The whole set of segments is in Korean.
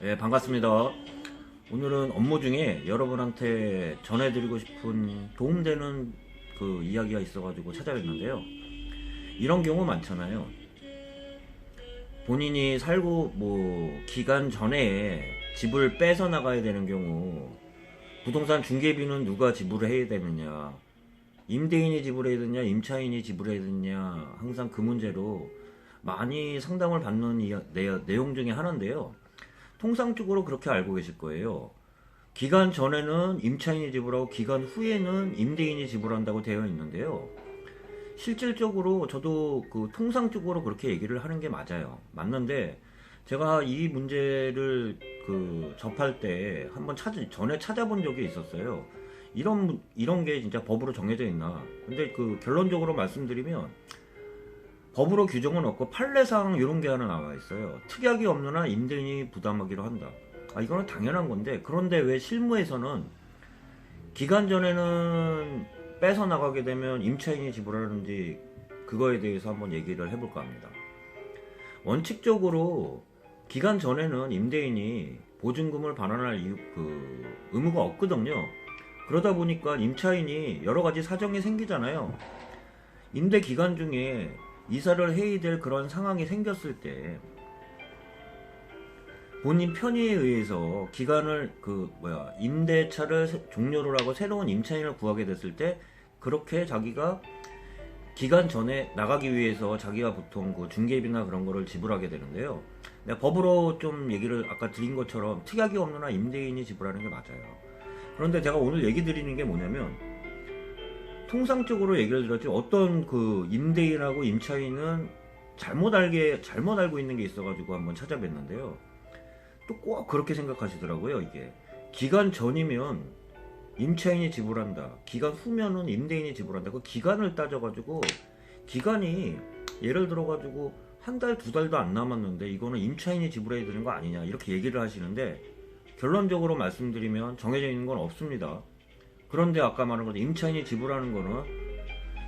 네, 반갑습니다. 오늘은 업무 중에 여러분한테 전해드리고 싶은 도움되는 그 이야기가 있어가지고 찾아뵙는데요. 이런 경우 많잖아요. 본인이 살고 기간 전에 집을 빼서 나가야 되는 경우 부동산 중개비는 누가 지불을 해야 되느냐, 임대인이 지불해야 되느냐, 임차인이 지불해야 되느냐, 항상 그 문제로 많이 상담을 받는 내용 중에 하나인데요. 통상적으로 그렇게 알고 계실 거예요. 기간 전에는 임차인이 지불하고 기간 후에는 임대인이 지불한다고 되어 있는데요. 실질적으로 저도 그 통상적으로 그렇게 얘기를 하는 게 맞아요. 맞는데 제가 이 문제를 그 접할 때 한번 전에 찾아본 적이 있었어요. 이런 게 진짜 법으로 정해져 있나. 근데 그 결론적으로 말씀드리면 법으로 규정은 없고 판례상 이런 게 하나 나와 있어요. 특약이 없는 한 임대인이 부담하기로 한다. 이거는 당연한 건데, 그런데 왜 실무에서는 기간 전에는 빼서 나가게 되면 임차인이 지불하는지 그거에 대해서 한번 얘기를 해볼까 합니다. 원칙적으로 기간 전에는 임대인이 보증금을 반환할 의무가 없거든요. 그러다 보니까 임차인이 여러 가지 사정이 생기잖아요. 임대 기간 중에 이사를 해야 될 그런 상황이 생겼을 때 본인 편의에 의해서 기간을 임대차를 종료를 하고 새로운 임차인을 구하게 됐을 때 그렇게 자기가 기간 전에 나가기 위해서 자기가 보통 그 중개비나 그런 거를 지불하게 되는데요. 내가 법으로 좀 얘기를 아까 드린 것처럼 특약이 없는 한 임대인이 지불하는 게 맞아요. 그런데 제가 오늘 얘기 드리는 게 뭐냐면, 통상적으로 얘기를 들었지 어떤 그 임대인하고 임차인은 잘못 알고 있는 게 있어가지고 한번 찾아뵀는데요. 또 꼭 그렇게 생각하시더라고요. 이게 기간 전이면 임차인이 지불한다, 기간 후면은 임대인이 지불한다. 그 기간을 따져가지고 기간이 예를 들어가지고 한 달, 두 달도 안 남았는데 이거는 임차인이 지불해야 되는 거 아니냐 이렇게 얘기를 하시는데, 결론적으로 말씀드리면 정해져 있는 건 없습니다. 그런데 아까 말한 것처럼 임차인이 지불하는 거는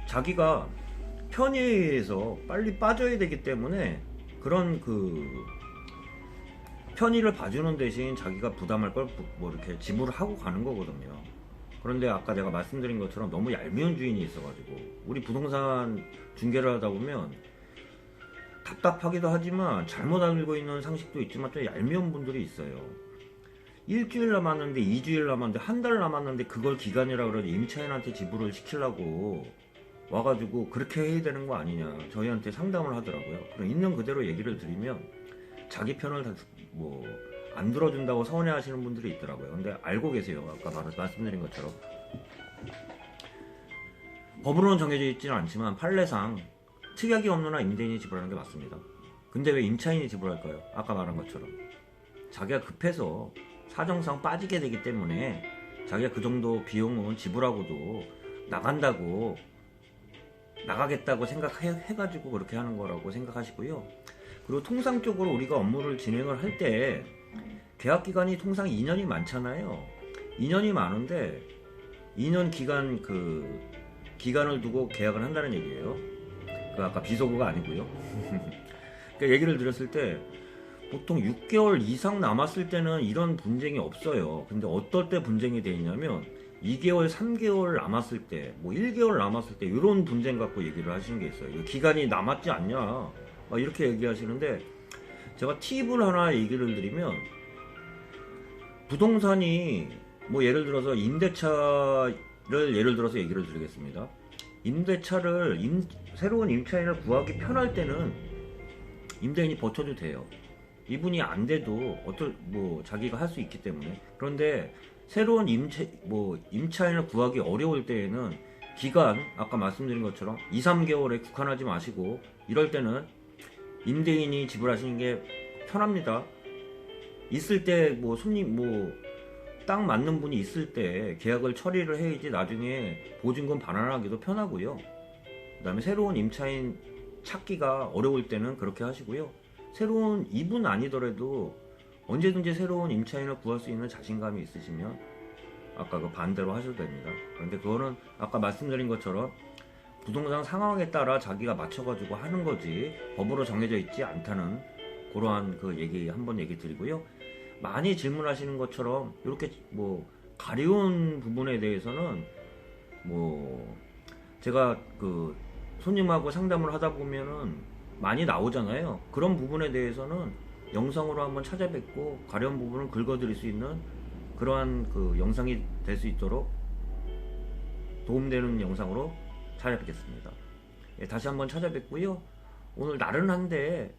자기가 편의에 의해서 빨리 빠져야 되기 때문에 그런 그 편의를 봐주는 대신 자기가 부담할 걸 이렇게 지불을 하고 가는 거거든요. 그런데 아까 제가 말씀드린 것처럼 너무 얄미운 주인이 있어가지고, 우리 부동산 중개를 하다 보면 답답하기도 하지만 잘못 알고 있는 상식도 있지만 또 얄미운 분들이 있어요. 일주일 남았는데, 2주일 남았는데, 한 달 남았는데 그걸 기간이라 그러지 임차인한테 지불을 시키려고 와가지고 그렇게 해야 되는 거 아니냐 저희한테 상담을 하더라고요. 그럼 있는 그대로 얘기를 드리면 자기 편을 안 들어준다고 서운해 하시는 분들이 있더라고요. 근데 알고 계세요. 아까 말씀드린 것처럼 법으로는 정해져 있지는 않지만 판례상 특약이 없는 한 임대인이 지불하는 게 맞습니다. 근데 왜 임차인이 지불할까요? 아까 말한 것처럼 자기가 급해서 사정상 빠지게 되기 때문에 자기가 그 정도 비용은 지불하고도 나가겠다고 생각해가지고 그렇게 하는 거라고 생각하시고요. 그리고 통상적으로 우리가 업무를 진행을 할 때 계약 기간이 통상 2년이 많잖아요. 2년이 많은데 2년 기간을 두고 계약을 한다는 얘기예요. 그 아까 비속어가 아니고요. 그러니까 얘기를 드렸을 때 보통 6개월 이상 남았을 때는 이런 분쟁이 없어요. 근데 어떨 때 분쟁이 돼 있냐면 2개월, 3개월 남았을 때, 1개월 남았을 때 이런 분쟁 갖고 얘기를 하시는 게 있어요. 기간이 남았지 않냐 막 이렇게 얘기하시는데, 제가 팁을 하나 얘기를 드리면, 부동산이 예를 들어서 임대차를 예를 들어서 얘기를 드리겠습니다. 임대차를 새로운 임차인을 구하기 편할 때는 임대인이 버텨도 돼요. 이분이 안 돼도 자기가 할 수 있기 때문에. 그런데 새로운 임차인을 구하기 어려울 때에는 기간, 아까 말씀드린 것처럼 2, 3개월에 국한하지 마시고, 이럴 때는 임대인이 지불하시는 게 편합니다. 있을 때 딱 맞는 분이 있을 때 계약을 처리를 해야지 나중에 보증금 반환하기도 편하고요. 그 다음에 새로운 임차인 찾기가 어려울 때는 그렇게 하시고요. 새로운 이분 아니더라도 언제든지 새로운 임차인을 구할 수 있는 자신감이 있으시면 아까 그 반대로 하셔도 됩니다. 그런데 그거는 아까 말씀드린 것처럼 부동산 상황에 따라 자기가 맞춰가지고 하는 거지 법으로 정해져 있지 않다는 그러한 그 얘기 한번 얘기 드리고요. 많이 질문하시는 것처럼 이렇게 뭐 가려운 부분에 대해서는 뭐 제가 그 손님하고 상담을 하다 보면은 많이 나오잖아요. 그런 부분에 대해서는 영상으로 한번 찾아뵙고 가려운 부분을 긁어드릴 수 있는 그러한 그 영상이 될 수 있도록 도움되는 영상으로 찾아뵙겠습니다. 예, 다시 한번 찾아뵙고요. 오늘 나른한데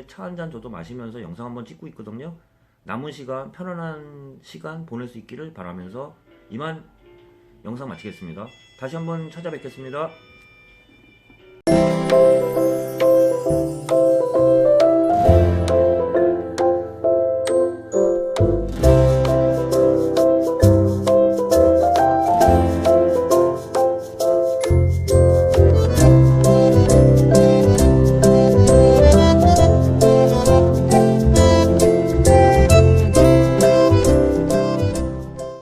차 한 잔 저도 마시면서 영상 한번 찍고 있거든요. 남은 시간 편안한 시간 보낼 수 있기를 바라면서 이만 영상 마치겠습니다. 다시 한번 찾아뵙겠습니다.